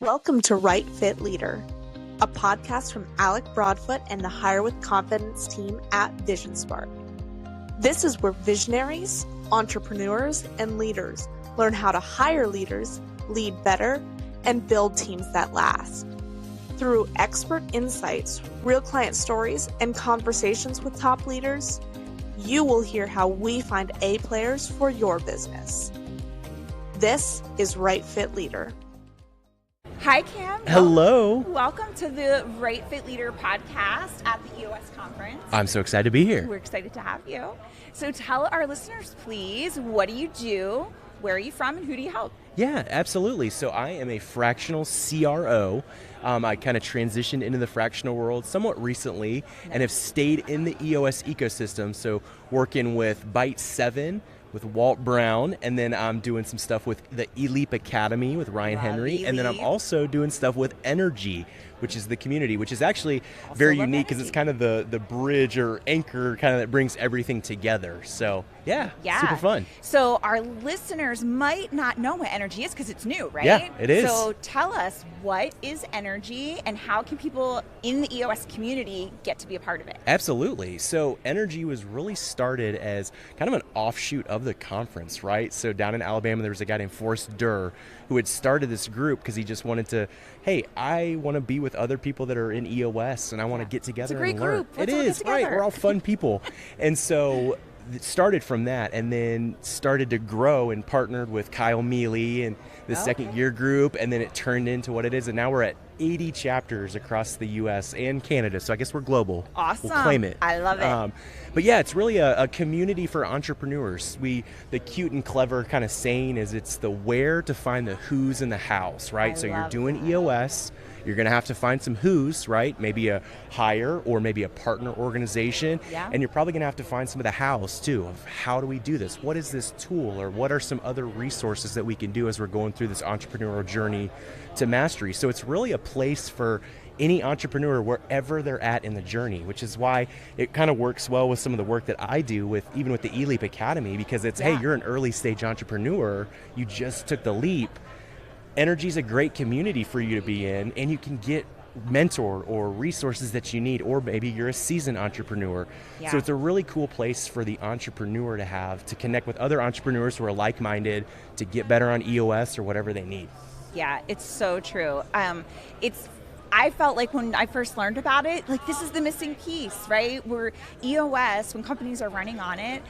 Welcome to Right Fit Leader, a podcast from Alec Broadfoot and the Hire with Confidence team at Vision Spark. This is where visionaries, entrepreneurs, and leaders learn how to hire leaders, lead better, and build teams that last. Through expert insights, real client stories, and conversations with top leaders, you will hear how we find A players for your business. This is Right Fit Leader. Hi, Cam. Hello. Welcome to the Right Fit Leader podcast at the EOS Conference. I'm so excited to be here. We're excited to have you. So tell our listeners, please, what do you do, where are you from, and who do you help? Yeah, absolutely. So I am a fractional CRO. I kind of transitioned into the fractional world somewhat recently and have stayed in the EOS ecosystem. So working with Byte 7, with Walt Brown, and then I'm doing some stuff with the ELEAP Academy with Ryan Henry, and then I'm also doing stuff with ENRG, which is the community, which is actually also very unique because it's kind of the bridge or anchor kind of that brings everything together. So yeah, super fun. So our listeners might not know what ENRG is because it's new, right? Yeah, it is. So tell us, what is ENRG and how can people in the EOS community get to be a part of it? Absolutely. So ENRG was really started as kind of an offshoot of the conference, right? So down in Alabama, there was a guy named Forrest Durr who had started this group because he just wanted to, hey, I want to be with other people that are in EOS and I want to get together and learn. It's a great group. It is, right? We're all fun people. And so it started from that and then started to grow and partnered with Kyle Mealy and the second year group, and then it turned into what it is, and now we're at 80 chapters across the US and Canada, so I guess we're global. Awesome. We'll claim it. I love it. But yeah, it's really a community for entrepreneurs. The cute and clever kind of saying is it's the where to find the who's in the house, right? So you're doing EOS, you're going to have to find some who's, right? Maybe a hire or maybe a partner organization. Yeah. And you're probably going to have to find some of the hows too of how do we do this? What is this tool, or what are some other resources that we can do as we're going through this entrepreneurial journey to mastery? So it's really a place for any entrepreneur wherever they're at in the journey, which is why it kind of works well with some of the work that I do with even with the ELEAP Academy, because it's, hey, you're an early stage entrepreneur, you just took the leap. ENRG is a great community for you to be in, and you can get mentor or resources that you need, or maybe you're a seasoned entrepreneur. Yeah. So it's a really cool place for the entrepreneur to have to connect with other entrepreneurs who are like-minded to get better on EOS or whatever they need. Yeah, it's so true. I felt like when I first learned about it, like this is the missing piece, right? Where EOS, when companies are running on it,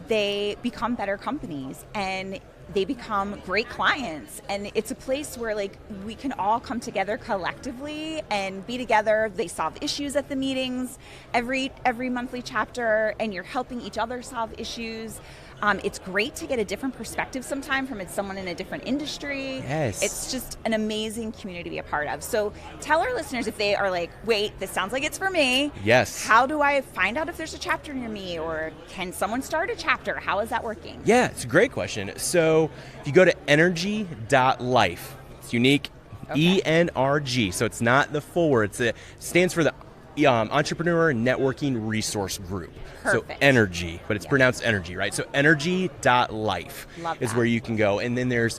they become better companies and they become great clients, and it's a place where like we can all come together collectively and be together. They solve issues at the meetings every monthly chapter, and you're helping each other solve issues. It's great to get a different perspective sometime from someone in a different industry. Yes. It's just an amazing community to be a part of. So tell our listeners, if they are like, wait, this sounds like it's for me. Yes. How do I find out if there's a chapter near me, or can someone start a chapter? How is that working? Yeah, it's a great question. So if you go to energy.life, it's unique, ENRG. So it's not the full word. It stands for the Entrepreneur Networking Resource Group. Perfect. So ENRG, but it's pronounced energy, right? So energy.life is where you can go. And then there's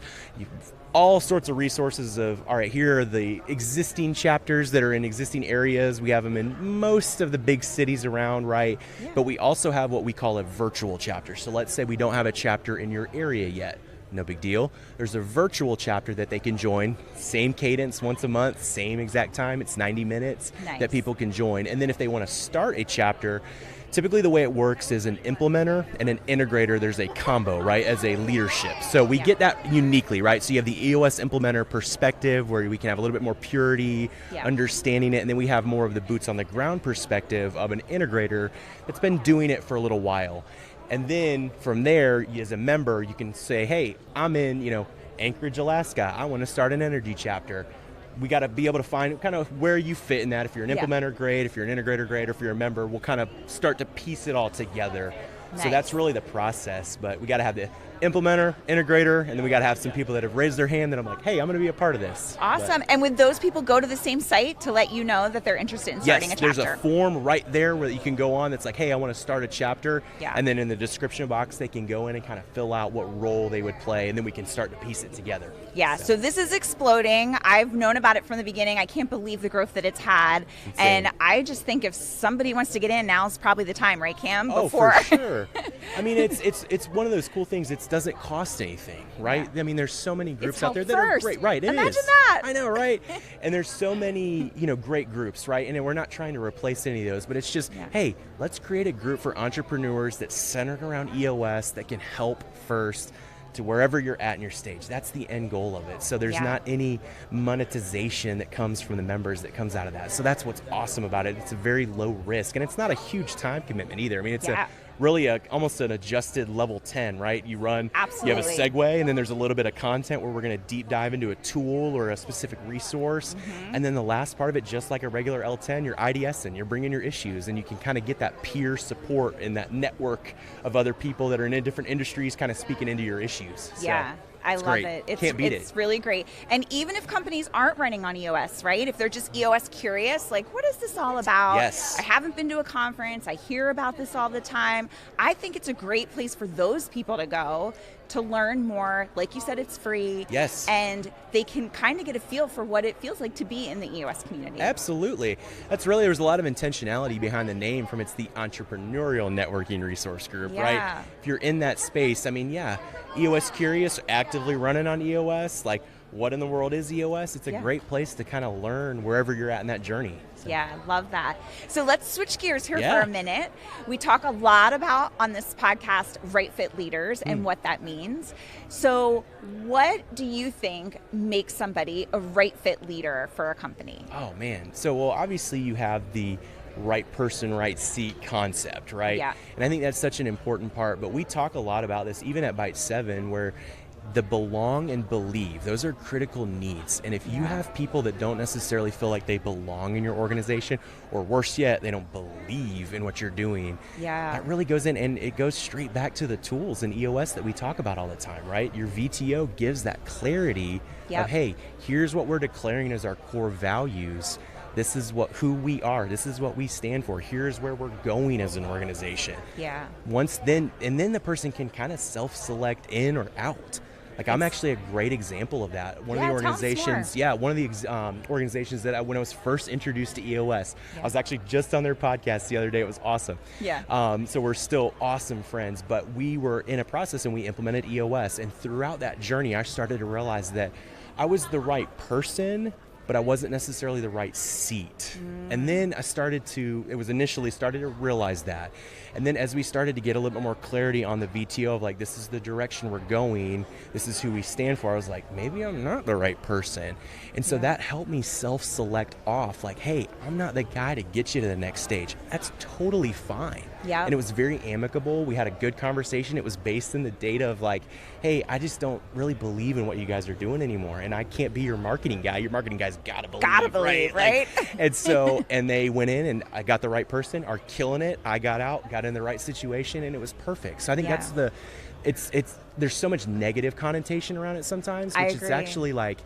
all sorts of resources of, all right, here are the existing chapters that are in existing areas. We have them in most of the big cities around, right? Yeah. But we also have what we call a virtual chapter. So let's say we don't have a chapter in your area yet. No big deal. There's a virtual chapter that they can join. Same cadence once a month, same exact time. It's 90 minutes that people can join. And then if they want to start a chapter, typically the way it works is an implementer and an integrator. There's a combo, right, as a leadership. So we get that uniquely, right? So you have the EOS implementer perspective where we can have a little bit more purity, understanding it. And then we have more of the boots on the ground perspective of an integrator that's been doing it for a little while. And then from there, as a member, you can say, hey, I'm in, Anchorage, Alaska. I want to start an ENRG chapter. We got to be able to find kind of where you fit in that. If you're an implementer, great. If you're an integrator, great. Or if you're a member, we'll kind of start to piece it all together. Nice. So that's really the process, but we got to have the implementer, integrator, and then we got to have some people that have raised their hand that I'm like, hey, I'm going to be a part of this. Awesome. And would those people go to the same site to let you know that they're interested in starting a chapter? Yes, there's a form right there where you can go on that's like, hey, I want to start a chapter. Yeah. And then in the description box, they can go in and kind of fill out what role they would play, and then we can start to piece it together. Yeah, so this is exploding. I've known about it from the beginning. I can't believe the growth that it's had. And I just think if somebody wants to get in, now's probably the time, right, Cam? For sure. I mean, it's one of those cool things. It doesn't cost anything, right? Yeah. I mean, there's so many groups out there that are great. Right, Imagine that. I know, right? And there's so many, great groups, right? And we're not trying to replace any of those, but it's just, hey, let's create a group for entrepreneurs that's centered around EOS that can help first to wherever you're at in your stage. That's the end goal of it. So there's not any monetization that comes from the members that comes out of that. So that's what's awesome about it. It's a very low risk, and it's not a huge time commitment either. I mean, it's really almost an adjusted level 10, right? You run, Absolutely. You have a segue, and then there's a little bit of content where we're going to deep dive into a tool or a specific resource. And then the last part of it, just like a regular L10, you're IDSing, you're bringing your issues, and you can kind of get that peer support and that network of other people that are in different industries kind of speaking into your issues. Yeah. So, I love great. it. Can't beat it's really great. And even if companies aren't running on EOS, right? If they're just EOS curious, like, what is this all about? Yes. I haven't been to a conference. I hear about this all the time. I think it's a great place for those people to go to learn more. Like you said, it's free. Yes. And they can kind of get a feel for what it feels like to be in the EOS community. Absolutely. There was a lot of intentionality behind the name from it's the Entrepreneurial Networking Resource Group, right? If you're in that space, I mean, EOS curious, actively running on EOS, like, what in the world is EOS? It's a great place to kind of learn wherever you're at in that journey. So. Yeah, I love that. So let's switch gears here for a minute. We talk a lot about on this podcast right fit leaders and what that means. So what do you think makes somebody a right fit leader for a company? Oh man. So obviously you have the right person, right seat concept, right? Yeah. And I think that's such an important part, but we talk a lot about this even at Byte 7 where the belong and believe, those are critical needs. And if you have people that don't necessarily feel like they belong in your organization, or worse yet, they don't believe in what you're doing, that really goes in, and it goes straight back to the tools in EOS that we talk about all the time, right? Your VTO gives that clarity of, hey, here's what we're declaring as our core values. This is who we are. This is what we stand for. Here's where we're going as an organization. Yeah. Then the person can kind of self-select in or out. Like, I'm actually a great example of that. One of the organizations, organizations that when I was first introduced to EOS, I was actually just on their podcast the other day. It was awesome. Yeah. So we're still awesome friends, but we were in a process and we implemented EOS. And throughout that journey, I started to realize that I was the right person, but I wasn't necessarily the right seat. And then I started to realize that. And then as we started to get a little bit more clarity on the VTO of like, this is the direction we're going, this is who we stand for, I was like, maybe I'm not the right person. And so that helped me self-select off, like, hey, I'm not the guy to get you to the next stage. That's totally fine. Yeah. And it was very amicable. We had a good conversation. It was based in the data of like, hey, I just don't really believe in what you guys are doing anymore. And I can't be your marketing guy. Your marketing guy's gotta believe, right? Like, and so, and they went in and I got the right person, are killing it. I got out, got in the right situation, and it was perfect. So I think that's there's so much negative connotation around it sometimes, which is actually like,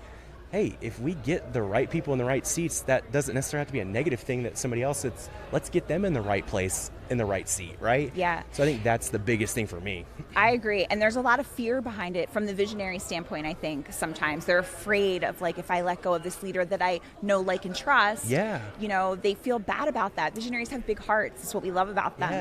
hey, if we get the right people in the right seats, that doesn't necessarily have to be a negative thing that somebody else, let's get them in the right place, in the right seat, right? Yeah. So I think that's the biggest thing for me. I agree. And there's a lot of fear behind it from the visionary standpoint, I think, sometimes. They're afraid of, like, if I let go of this leader that I know, like, and trust, they feel bad about that. Visionaries have big hearts. That's what we love about them.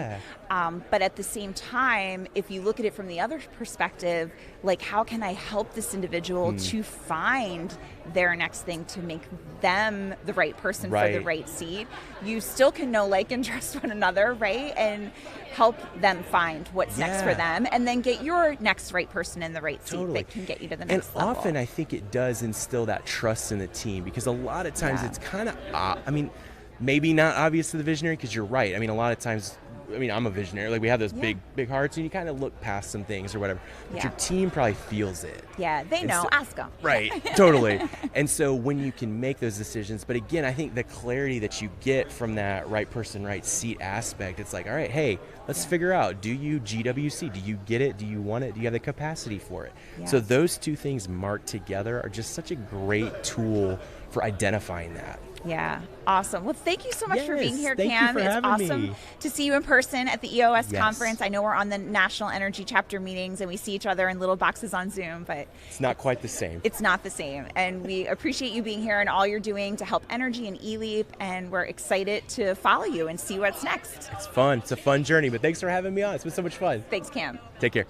Yeah. But at the same time, if you look at it from the other perspective, like, how can I help this individual to find their next thing to make them the right person for the right seat? You still can know, like, and trust one another, right? And help them find what's next for them, and then get your next right person in the right seat that can get you to the next level. And often I think it does instill that trust in the team, because a lot of times it's kind of, maybe not obvious to the visionary, because you're right. I mean, a lot of times I mean, I'm a visionary. Like, we have those big hearts, and you kind of look past some things or whatever. But your team probably feels it. Yeah, they know. Ask them. Right, totally. And so when you can make those decisions, but again, I think the clarity that you get from that right person, right seat aspect, it's like, all right, hey, let's figure out, do you GWC? Do you get it? Do you want it? Do you have the capacity for it? Yes. So those two things marked together are just such a great tool for identifying that. Yeah, awesome. Well, thank you so much for being here, thank Cam. you for It's having awesome me. to see you in person at the EOS Conference. I know we're on the National Energy Chapter meetings and we see each other in little boxes on Zoom, but it's not quite the same. It's not the same. And we appreciate you being here and all you're doing to help Energy and eLeap, and we're excited to follow you and see what's next. It's fun. It's a fun journey, but thanks for having me on. It's been so much fun. Thanks, Cam. Take care.